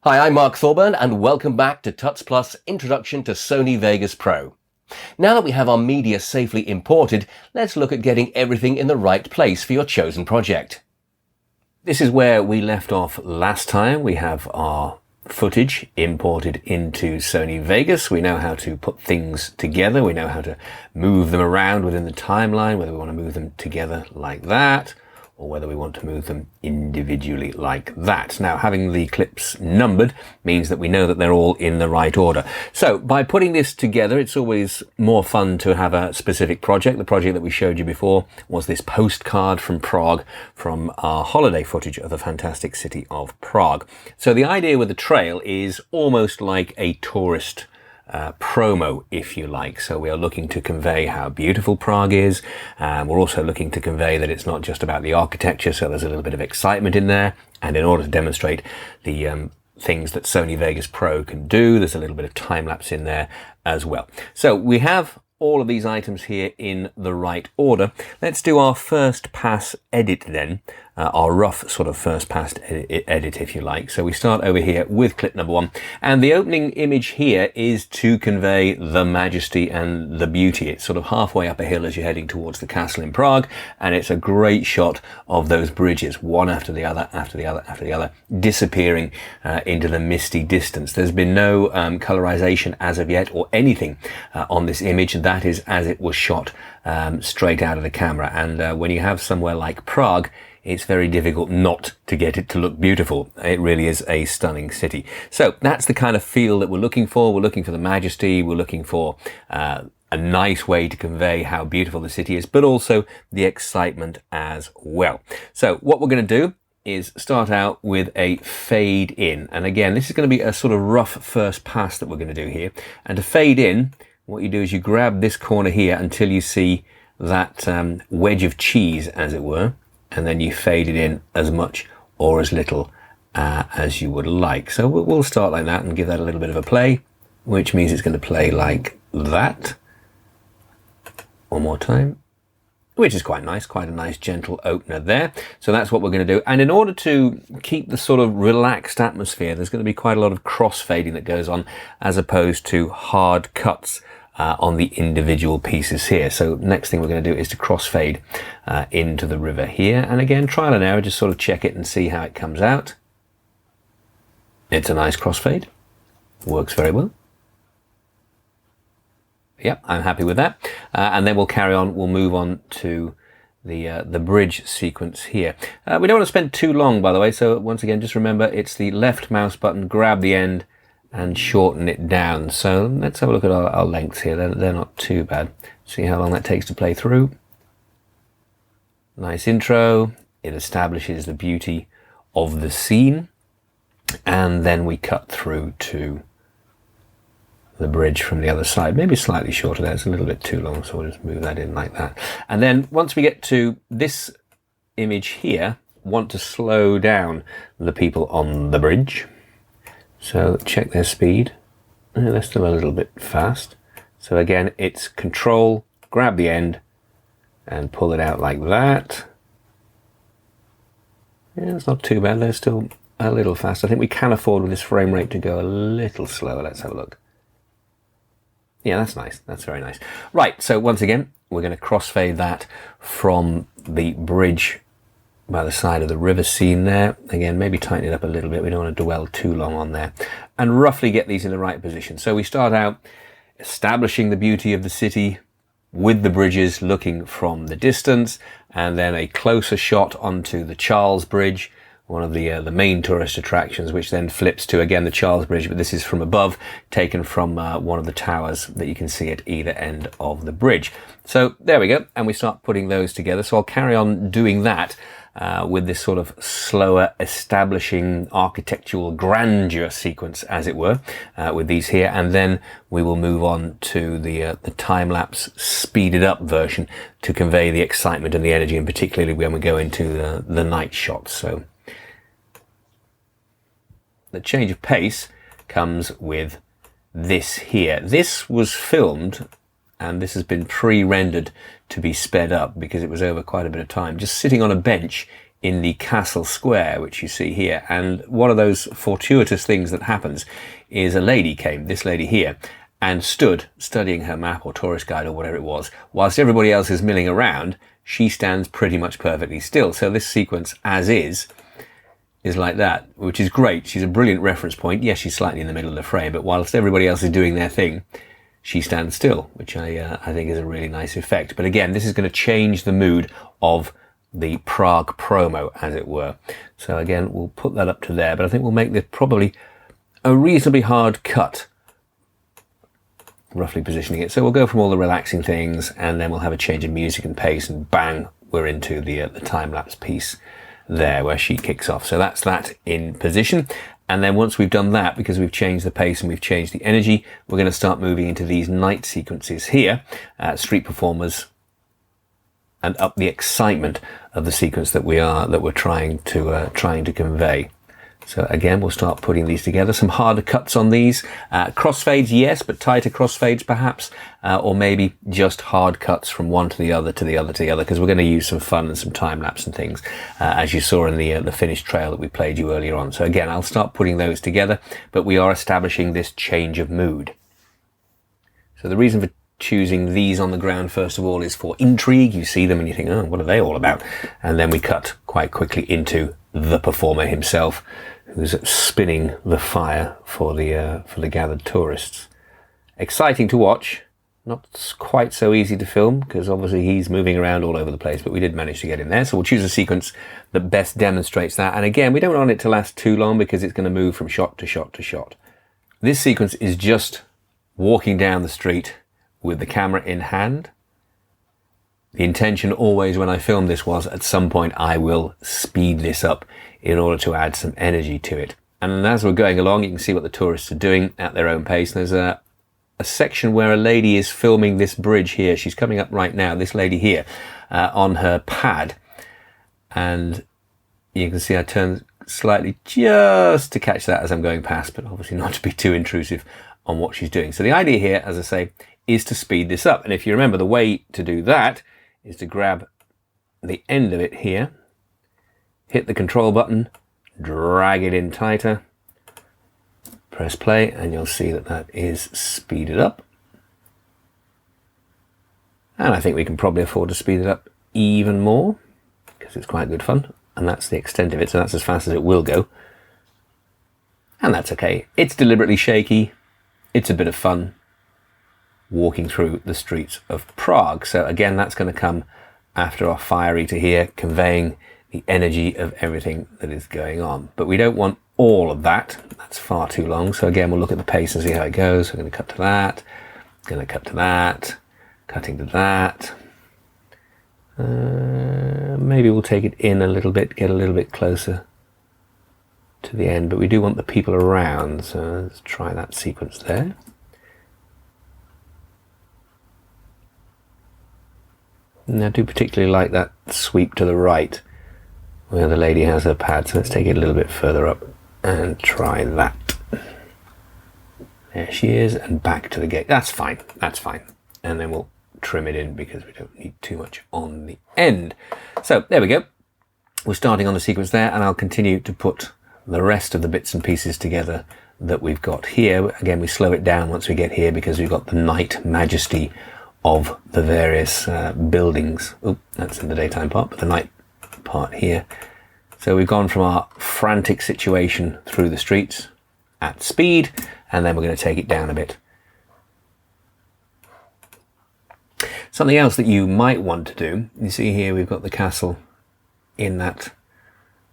Hi, I'm Mark Thorburn and welcome back to Tuts Plus Introduction to Sony Vegas Pro. Now that we have our media safely imported, let's look at getting everything in the right place for your chosen project. This is where we left off last time. We have our footage imported into Sony Vegas. We know how to put things together. We know how to move them around within the timeline, whether we want to move them together like that, or whether we want to move them individually like that. Now, having the clips numbered means that we know that they're all in the right order. So by putting this together, it's always more fun to have a specific project. The project that we showed you before was this postcard from Prague, from our holiday footage of the fantastic city of Prague. So the idea with the trail is almost like a tourist promo, if you like. So we are looking to convey how beautiful Prague is. We're also looking to convey that it's not just about the architecture, so there's a little bit of excitement in there. And in order to demonstrate the things that Sony Vegas Pro can do, there's a little bit of time lapse in there as well. So we have all of these items here in the right order. Let's do our first pass edit then, our rough sort of first pass edit, if you like. So we start over here with clip number 1, and the opening image here is to convey the majesty and the beauty. It's sort of halfway up a hill as you're heading towards the castle in Prague, and it's a great shot of those bridges, one after the other, after the other, after the other, disappearing into the misty distance. There's been no colorization as of yet or anything on this image. That is as it was shot straight out of the camera. And when you have somewhere like Prague, it's very difficult not to get it to look beautiful. It really is a stunning city. So that's the kind of feel that we're looking for. We're looking for the majesty. We're looking for a nice way to convey how beautiful the city is, but also the excitement as well. So what we're going to do is start out with a fade in. And again, this is going to be a sort of rough first pass that we're going to do here. And to fade in, what you do is you grab this corner here until you see that wedge of cheese, as it were, and then you fade it in as much or as little as you would like. So we'll start like that and give that a little bit of a play, which means it's going to play like that. One more time, which is quite nice, quite a nice gentle opener there. So that's what we're going to do. And in order to keep the sort of relaxed atmosphere, there's going to be quite a lot of crossfading that goes on as opposed to hard cuts on the individual pieces here. So next thing we're going to do is to crossfade into the river here. And again, trial and error, just sort of check it and see how it comes out. It's a nice crossfade. Works very well. Yep, I'm happy with that. And then we'll carry on. We'll move on to the bridge sequence here. We don't want to spend too long, by the way. So once again, just remember it's the left mouse button, grab the end and shorten it down. So let's have a look at our lengths here. They're not too bad. See how long that takes to play through. Nice intro. It establishes the beauty of the scene. And then we cut through to the bridge from the other side. Maybe slightly shorter there. It's a little bit too long, so we'll just move that in like that. And then once we get to this image here, want to slow down the people on the bridge. So check their speed. They're still a little bit fast. So again, it's control, grab the end and pull it out like that. Yeah, it's not too bad. They're still a little fast. I think we can afford with this frame rate to go a little slower. Let's have a look. Yeah, that's nice. That's very nice. Right, so once again, we're going to crossfade that from the bridge by the side of the river scene there. Again, maybe tighten it up a little bit. We don't want to dwell too long on there. And roughly get these in the right position. So we start out establishing the beauty of the city with the bridges looking from the distance, and then a closer shot onto the Charles Bridge, one of the main tourist attractions, which then flips to, again, the Charles Bridge, but this is from above, taken from one of the towers that you can see at either end of the bridge. So there we go, and we start putting those together. So I'll carry on doing that with this sort of slower establishing architectural grandeur sequence, as it were, with these here, and then we will move on to the time-lapse speeded up version to convey the excitement and the energy, and particularly when we go into the night shots. So the change of pace comes with this here. This was filmed and this has been pre-rendered to be sped up because it was over quite a bit of time, just sitting on a bench in the castle square, which you see here. And one of those fortuitous things that happens is a lady came, this lady here, and stood studying her map or tourist guide or whatever it was, whilst everybody else is milling around. She stands pretty much perfectly still. So this sequence, as is like that, which is great. She's a brilliant reference point. Yes, she's slightly in the middle of the frame, but whilst everybody else is doing their thing, she stands still, which I think is a really nice effect. But again, this is going to change the mood of the Prague promo, as it were. So again, we'll put that up to there, but I think we'll make this probably a reasonably hard cut, roughly positioning it. So we'll go from all the relaxing things, and then we'll have a change of music and pace, and bang, we're into the time-lapse piece there where she kicks off. So that's that in position. And then once we've done that, because we've changed the pace and we've changed the energy, we're going to start moving into these night sequences here, street performers, and up the excitement of the sequence that we're trying to convey. So again, we'll start putting these together. Some harder cuts on these. Crossfades, yes, but tighter crossfades perhaps, or maybe just hard cuts from one to the other, to the other, to the other, because we're going to use some fun and some time lapse and things, as you saw in the finished trail that we played you earlier on. So again, I'll start putting those together, but we are establishing this change of mood. So the reason for choosing these on the ground, first of all, is for intrigue. You see them and you think, oh, what are they all about? And then we cut quite quickly into the performer himself, who's spinning the fire for the gathered tourists. Exciting to watch. Not quite so easy to film, because obviously he's moving around all over the place, but we did manage to get in there. So we'll choose a sequence that best demonstrates that. And again, we don't want it to last too long, because it's going to move from shot to shot to shot. This sequence is just walking down the street with the camera in hand. The intention always when I film this was, at some point I will speed this up in order to add some energy to it. And as we're going along, you can see what the tourists are doing at their own pace. And there's a section where a lady is filming this bridge here. She's coming up right now, this lady here, on her pad. And you can see I turn slightly just to catch that as I'm going past, but obviously not to be too intrusive on what she's doing. So the idea here, as I say, is to speed this up. And if you remember, the way to do that is to grab the end of it here, hit the control button, drag it in tighter, press play, and you'll see that that is speeded up. And I think we can probably afford to speed it up even more, because it's quite good fun. And that's the extent of it, so that's as fast as it will go. And that's okay. It's deliberately shaky. It's a bit of fun walking through the streets of Prague. So again, that's going to come after our fire eater here, conveying the energy of everything that is going on. But we don't want all of that. That's far too long. So again, we'll look at the pace and see how it goes. We're going to cut to that, going to cut to that, cutting to that. Maybe we'll take it in a little bit, get a little bit closer to the end, but we do want the people around. So let's try that sequence there. And I do particularly like that sweep to the right where the lady has her pad. So let's take it a little bit further up and try that. There she is, and back to the gate. That's fine. That's fine. And then we'll trim it in because we don't need too much on the end. So there we go. We're starting on the sequence there, and I'll continue to put the rest of the bits and pieces together that we've got here. Again, we slow it down once we get here because we've got the night majesty of the various buildings. Oh, that's in the daytime part, but the night part here. So we've gone from our frantic situation through the streets at speed, and then we're going to take it down a bit. Something else that you might want to do, you see here we've got the castle in that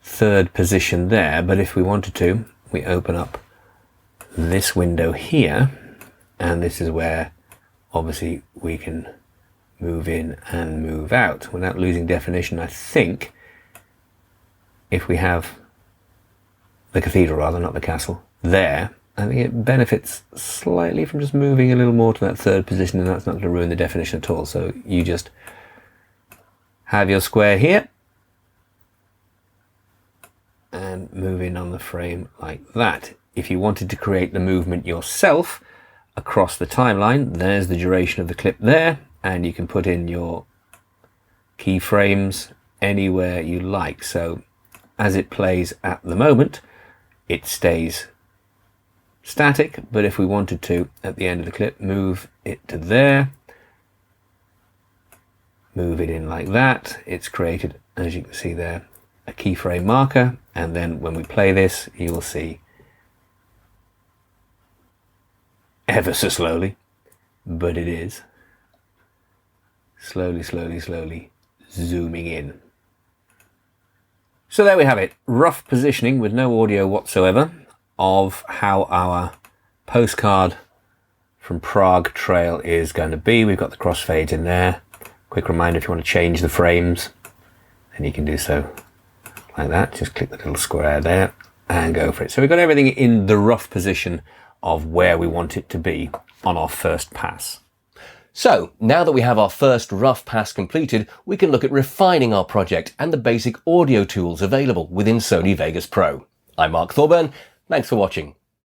third position there, but if we wanted to, we open up this window here, and this is where obviously we can move in and move out without losing definition. I think if we have the cathedral, rather, not the castle, there, I think it benefits slightly from just moving a little more to that third position, and that's not going to ruin the definition at all. So you just have your square here and move in on the frame like that. If you wanted to create the movement yourself across the timeline, there's the duration of the clip there, and you can put in your keyframes anywhere you like. So as it plays at the moment, it stays static, but if we wanted to, at the end of the clip, move it to there, move it in like that, it's created, as you can see there, a keyframe marker, and then when we play this, you will see ever so slowly, but it is slowly zooming in. So there we have it, rough positioning with no audio whatsoever of how our postcard from Prague trail is going to be. We've got the crossfades in there. Quick reminder, if you want to change the frames, then you can do so like that. Just click the little square there and go for it. So we've got everything in the rough position of where we want it to be on our first pass. So, now that we have our first rough pass completed, we can look at refining our project and the basic audio tools available within Sony Vegas Pro. I'm Mark Thorburn. Thanks for watching.